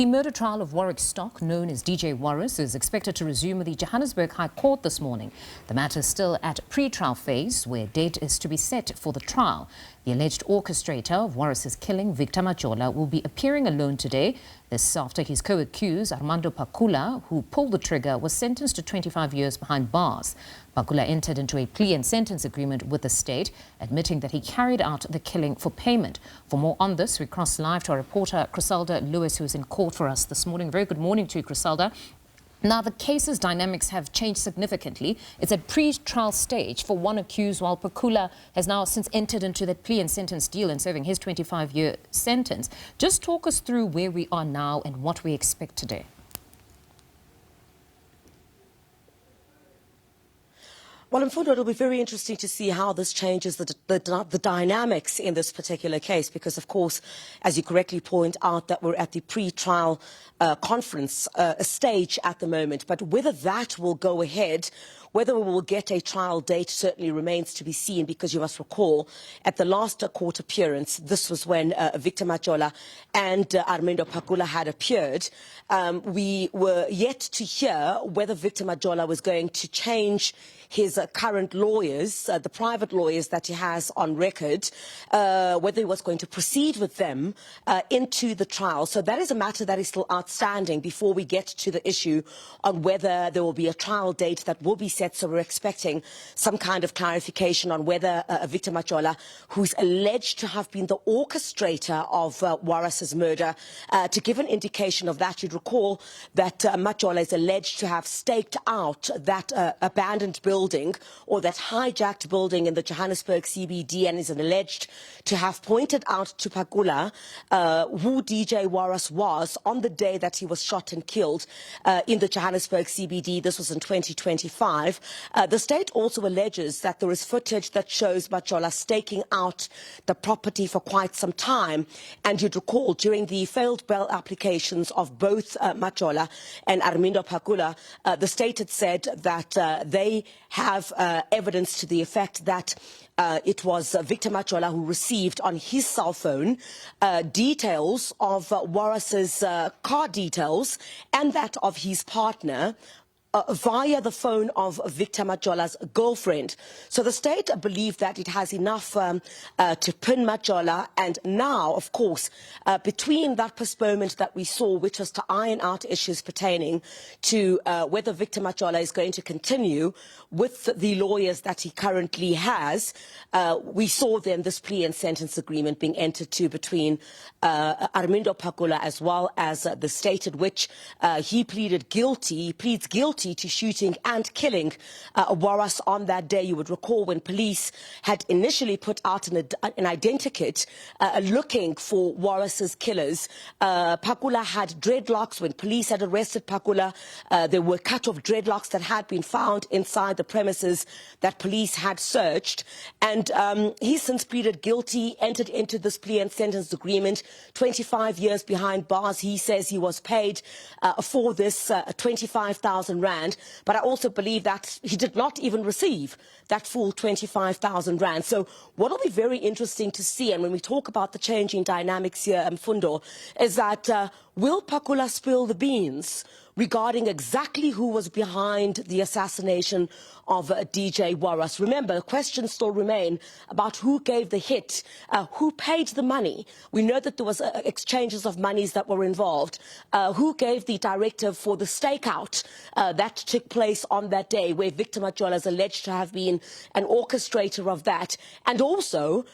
The murder trial of Warrick Stock, known as DJ Warras, is expected to resume at the Johannesburg High Court this morning. The matter is still at pre-trial phase, where date is to be set for the trial. The alleged orchestrator of Warras' killing, Victor Majola, will be appearing alone today. This after his co-accused, Armando Pacula, who pulled the trigger, was sentenced to 25 years behind bars. Pacula entered into a plea and sentence agreement with the state, admitting that he carried out the killing for payment. For more on this, we cross live to our reporter, Chriselda Lewis, who is in court for us this morning. Very good morning to you, Chriselda. Now, the case's dynamics have changed significantly. It's at pre-trial stage for one accused, while Pacula has now since entered into that plea and sentence deal and serving his 25-year sentence. Just talk us through where we are now and what we expect today. Well, it'll be very interesting to see how this changes the dynamics in this particular case, because, of course, as you correctly point out, that we're at the pre-trial conference stage at the moment. But whether that will go ahead, whether we will get a trial date, certainly remains to be seen, because you must recall, at the last court appearance, this was when Victor Majola and Armando Pacula had appeared. We were yet to hear whether Victor Majola was going to change his current lawyers, the private lawyers that he has on record, whether he was going to proceed with them into the trial. So that is a matter that is still outstanding before we get to the issue on whether there will be a trial date that will be set. So we're expecting some kind of clarification on whether Victor Majola, who's alleged to have been the orchestrator of Warras' murder, to give an indication of that. You'd recall that Majola is alleged to have staked out that abandoned building, or that hijacked building in the Johannesburg CBD, and is alleged to have pointed out to Pacula who DJ Warras was on the day that he was shot and killed in the Johannesburg CBD. This was in 2025. The state also alleges that there is footage that shows Majola staking out the property for quite some time. And you'd recall, during the failed bail applications of both Majola and Armando Pacula, the state had said that they have evidence to the effect that it was Victor Majola who received on his cell phone details of Warras's car details and that of his partner via the phone of Victor Majola's girlfriend. So the state believed that it has enough to pin Majola, and now, of course, between that postponement that we saw, which was to iron out issues pertaining to whether Victor Majola is going to continue with the lawyers that he currently has, we saw then this plea and sentence agreement being entered to between Armando Pacula as well as the state, at which he pleads guilty to shooting and killing Warras on that day. You would recall when police had initially put out an identikit looking for Warras's killers. Pacula had dreadlocks. When police had arrested Pacula, there were cut-off dreadlocks that had been found inside the premises that police had searched. And he since pleaded guilty, entered into this plea and sentence agreement, 25 years behind bars. He says he was paid for this 25,000 rand. But I also believe that he did not even receive that full 25,000 rand. So what will be very interesting to see, and when we talk about the changing dynamics here, Mfundo, is that will Pacula spill the beans regarding exactly who was behind the assassination of DJ Warras? Remember, the questions still remain about who gave the hit, who paid the money. We know that there was exchanges of monies that were involved. Who gave the directive for the stakeout that took place on that day, where Victor Majola is alleged to have been an orchestrator of that? And also,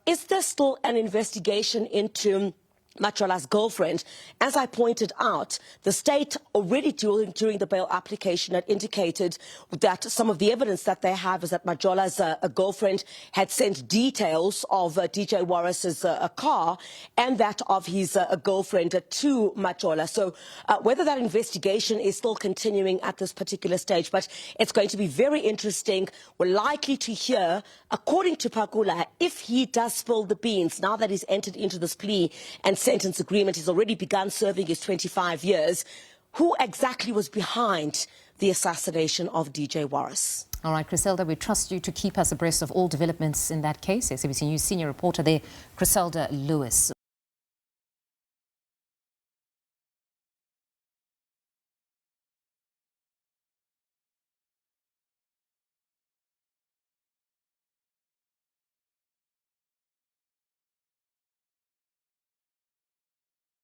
is there still an investigation into Majola's girlfriend? As I pointed out, the state already during the bail application had indicated that some of the evidence that they have is that Majola's girlfriend had sent details of DJ Warras's car and that of his girlfriend to Majola. So whether that investigation is still continuing at this particular stage, but it's going to be very interesting. We're likely to hear, according to Pacula, if he does spill the beans now that he's entered into this plea and sentence agreement. He's already begun serving his 25 years. Who exactly was behind the assassination of DJ Warras? All right, Chriselda, we trust you to keep us abreast of all developments in that case. SABC News senior reporter there, Chriselda Lewis.